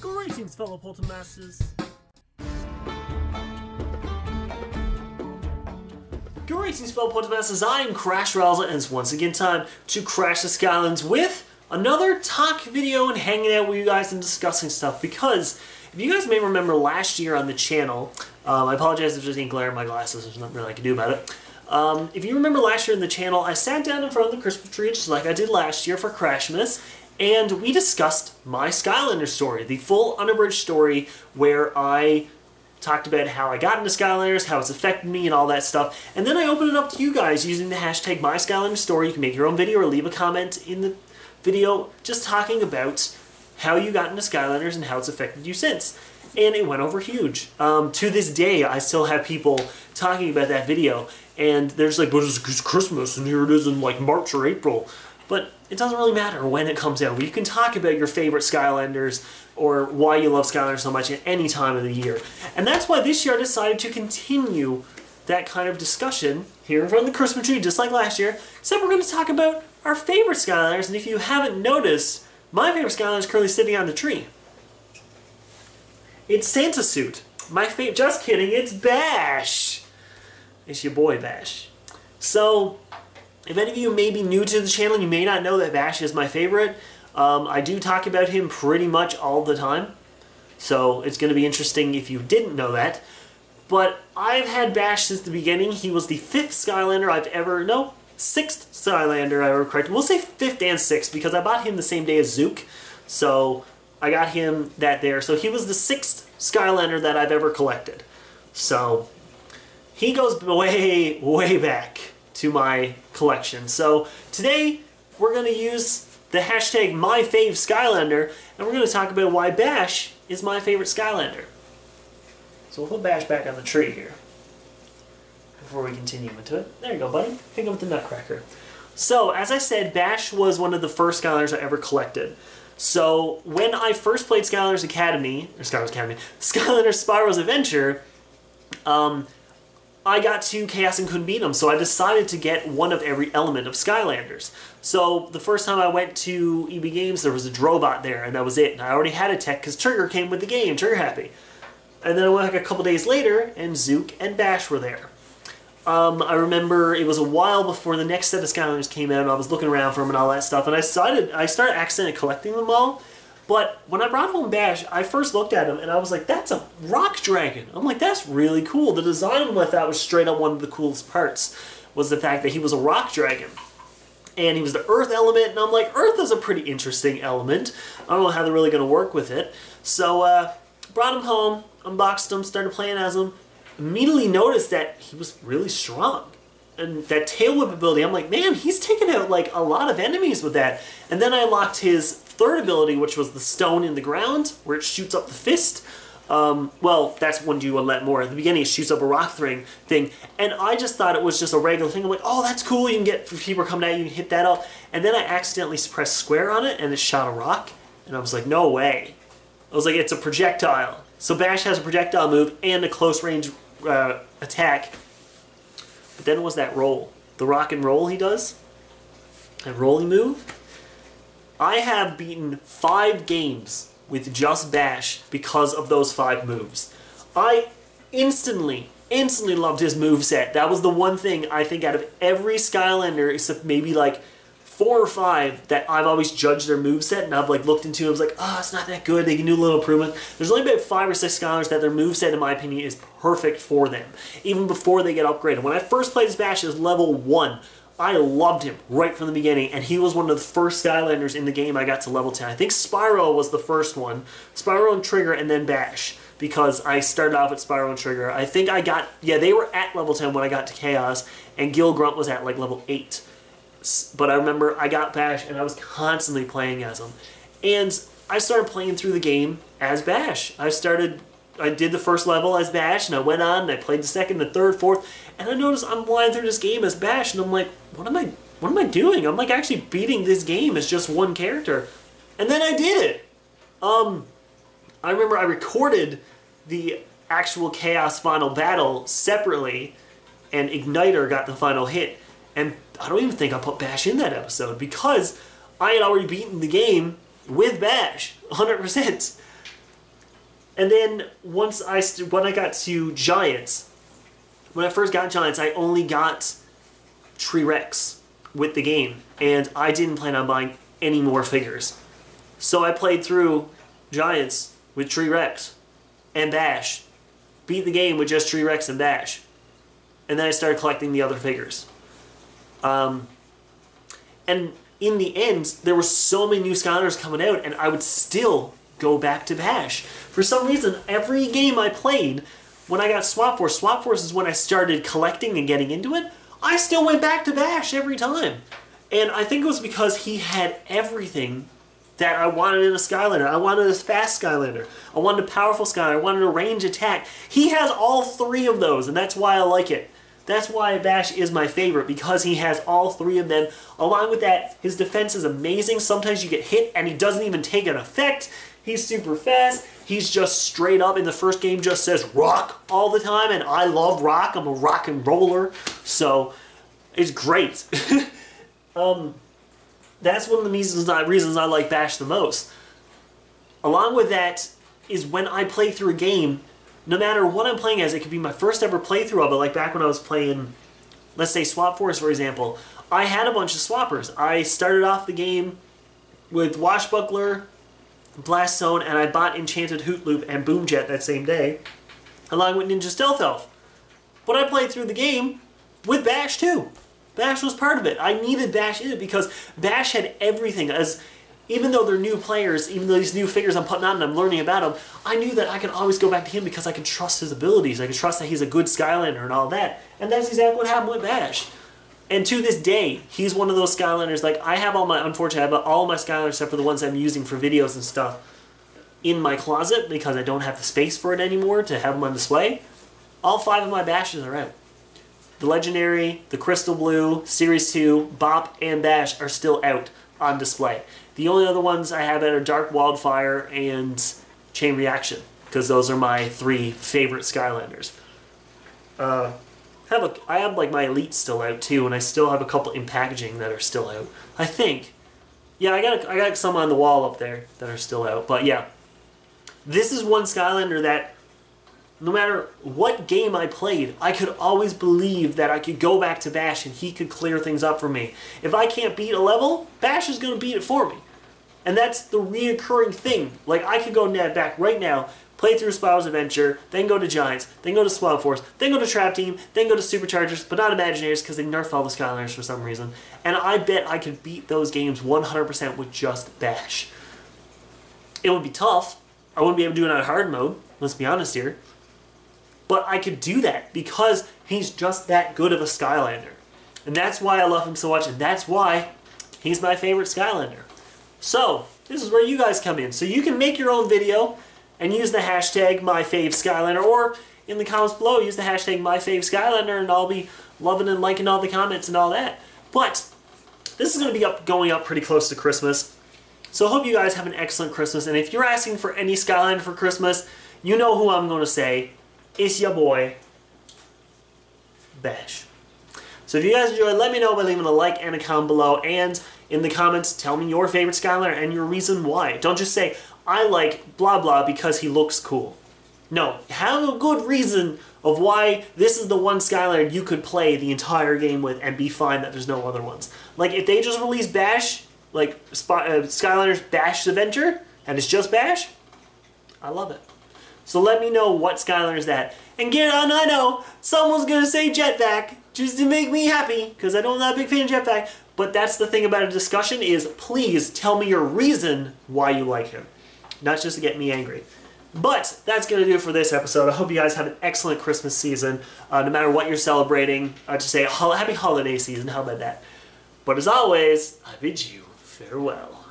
Greetings, fellow Poltermasters. Greetings, fellow Poltermasters. I am Rowsell, and it's once again time to crash the Skylanders with another talk video and hanging out with you guys and discussing stuff. Because if you guys may remember last year on the channel, I apologize if there's any glare in my glasses. There's nothing really I can do about it. If you remember last year in the channel, I sat down in front of the Christmas tree just like I did last year for Crashmis, and we discussed my Skylander story, the full unabridged story where I talked about how I got into Skylanders, how it's affected me, and all that stuff. And then I opened it up to you guys using the hashtag MySkylanderStory. You can make your own video or leave a comment in the video just talking about how you got into Skylanders and how it's affected you since. And it went over huge. To this day, I still have people talking about that video, and they're just like, but it's Christmas, and here it is in like March or April. But it doesn't really matter when it comes out. You can talk about your favorite Skylanders or why you love Skylanders so much at any time of the year. And that's why this year I decided to continue that kind of discussion here in front of the Christmas tree, just like last year, except we're going to talk about our favorite Skylanders. And if you haven't noticed, my favorite Skylander is currently sitting on the tree. It's Santa Suit. My favorite. Just kidding, it's Bash. It's your boy Bash. So, if any of you may be new to the channel, you may not know that Bash is my favorite. I do talk about him pretty much all the time, so it's going to be interesting if you didn't know that. But I've had Bash since the beginning. He was the 5th Skylander I've ever... No, 6th Skylander I ever corrected. We'll say 5th and 6th because I bought him the same day as Zook, so I got him that there. So he was the 6th Skylander that I've ever collected. So he goes way, way back to my collection. So today we're going to use the hashtag MyFaveSkylander, and we're going to talk about why Bash is my favorite Skylander. So we'll put Bash back on the tree here before we continue into it. There you go, buddy. Pick up the Nutcracker. So, as I said, Bash was one of the first Skylanders I ever collected. So, when I first played Skylanders Spyro's Adventure, I got to Chaos and couldn't beat them, so I decided to get one of every element of Skylanders. So the first time I went to EB Games, there was a Drobot there, and that was it. And I already had a tech because Trigger came with the game, Trigger Happy. And then I went like a couple days later, and Zook and Bash were there. I remember it was a while before the next set of Skylanders came out, and I was looking around for them and all that stuff, and I started accidentally collecting them all. But when I brought home Bash, I first looked at him and I was like, that's a rock dragon. I'm like, that's really cool. The design I thought was straight up one of the coolest parts, was the fact that he was a rock dragon. And he was the earth element, and I'm like, earth is a pretty interesting element. I don't know how they're really going to work with it. So, brought him home, unboxed him, started playing as him. Immediately noticed that he was really strong. And that tail whip ability, I'm like, man, he's taken out like a lot of enemies with that. And then I unlocked his third ability, which was the stone in the ground, where it shoots up the fist. Well, that's when you unlock more. At the beginning, it shoots up a rock thing, and I just thought it was just a regular thing. I'm like, oh, that's cool. You can get, if people are coming at you, you can hit that up. And then I accidentally pressed square on it, and it shot a rock. And I was like, no way. I was like, it's a projectile. So Bash has a projectile move and a close range attack. But then it was that roll. The rock and roll he does. That rolling move. I have beaten 5 games with just Bash because of those 5 moves. I instantly loved his moveset. That was the one thing I think out of every Skylander, except maybe like 4 or 5, that I've always judged their moveset, and I've like looked into it, I was like, oh, it's not that good, they can do a little improvement. There's only about 5 or 6 Skylanders that their moveset, in my opinion, is perfect for them, even before they get upgraded. When I first played as Bash, it was level 1. I loved him right from the beginning, and he was one of the first Skylanders in the game I got to level 10. I think Spyro was the first one. Spyro and Trigger, and then Bash, because I started off with Spyro and Trigger. I think I got, yeah, they were at level 10 when I got to Chaos, and Gil Grunt was at like level 8. But I remember I got Bash, and I was constantly playing as him. And I started playing through the game as Bash. I did the first level as Bash, and I went on, and I played the second, the third, fourth, and I noticed I'm flying through this game as Bash, and I'm like, what am I doing? I'm like actually beating this game as just one character. And then I did it! I remember I recorded the actual Chaos final battle separately, and Igniter got the final hit. And I don't even think I put Bash in that episode, because I had already beaten the game with Bash, 100%. And then once when I got to Giants, when I first got Giants, I only got T-Rex with the game, and I didn't plan on buying any more figures. So I played through Giants with T-Rex and Bash, beat the game with just T-Rex and Bash, and then I started collecting the other figures. And in the end, there were so many new Skylanders coming out, and I would still go back to Bash. For some reason, every game I played, when I got Swap Force is when I started collecting and getting into it, I still went back to Bash every time. And I think it was because he had everything that I wanted in a Skylander. I wanted a fast Skylander. I wanted a powerful Skylander. I wanted a range attack. He has all three of those, and that's why I like it. That's why Bash is my favorite, because he has all three of them. Along with that, his defense is amazing. Sometimes you get hit and he doesn't even take an effect. He's super fast. He's just straight up in the first game just says rock all the time, and I love rock. I'm a rock and roller, so it's great. That's one of the reasons I like Bash the most. Along with that is when I play through a game, no matter what I'm playing as, it could be my first ever playthrough of it, like back when I was playing, let's say Swap Force, for example. I had a bunch of swappers. I started off the game with Washbuckler, Blast Zone, and I bought Enchanted Hoot Loop and Boom Jet that same day, along with Ninja Stealth Elf. But I played through the game with Bash too. Bash was part of it. I needed Bash in it because Bash had everything. Even though they're new players, even though these new figures I'm putting on and I'm learning about them, I knew that I could always go back to him because I could trust his abilities. I could trust that he's a good Skylander and all that. And that's exactly what happened with Bash. And to this day, he's one of those Skylanders. Like, unfortunately, I have all my Skylanders except for the ones I'm using for videos and stuff in my closet because I don't have the space for it anymore to have them on display. All 5 of my Bashes are out. The Legendary, the Crystal Blue, Series 2, Bop, and Bash are still out on display. The only other ones I have are Dark Wildfire and Chain Reaction, because those are my 3 favorite Skylanders. I have like my Elite still out too, and I still have a couple in packaging that are still out. I think. Yeah, I got some on the wall up there that are still out. But yeah, this is one Skylander that no matter what game I played, I could always believe that I could go back to Bash and he could clear things up for me. If I can't beat a level, Bash is going to beat it for me. And that's the reoccurring thing. Like, I could go back right now, play through Spiral's Adventure, then go to Giants, then go to Swap Force, then go to Trap Team, then go to Superchargers, but not Imagineers because they nerfed all the Skylanders for some reason. And I bet I could beat those games 100% with just Bash. It would be tough. I wouldn't be able to do it on hard mode, let's be honest here. But I could do that because he's just that good of a Skylander. And that's why I love him so much, and that's why he's my favorite Skylander. So, this is where you guys come in. So you can make your own video and use the hashtag MyFaveSkylander, or in the comments below, use the hashtag MyFaveSkylander, and I'll be loving and liking all the comments and all that. But this is going to be going up pretty close to Christmas. So I hope you guys have an excellent Christmas, and if you're asking for any Skylander for Christmas, you know who I'm going to say. It's your boy, Bash. So if you guys enjoyed, let me know by leaving a like and a comment below, and in the comments, tell me your favorite Skylander and your reason why. Don't just say, I like blah blah because he looks cool. No, have a good reason of why this is the one Skylander you could play the entire game with and be fine that there's no other ones. Like, if they just release Bash, like Skylanders Bash Adventure, and it's just Bash, I love it. So let me know what Skylander is that. And get on, I know, someone's going to say Jetpack, just to make me happy, because I know I'm not a big fan of Jetpack. But that's the thing about a discussion is, please tell me your reason why you like him. Not just to get me angry. But that's going to do it for this episode. I hope you guys have an excellent Christmas season. No matter what you're celebrating, just say happy holiday season. How about that? But as always, I bid you farewell.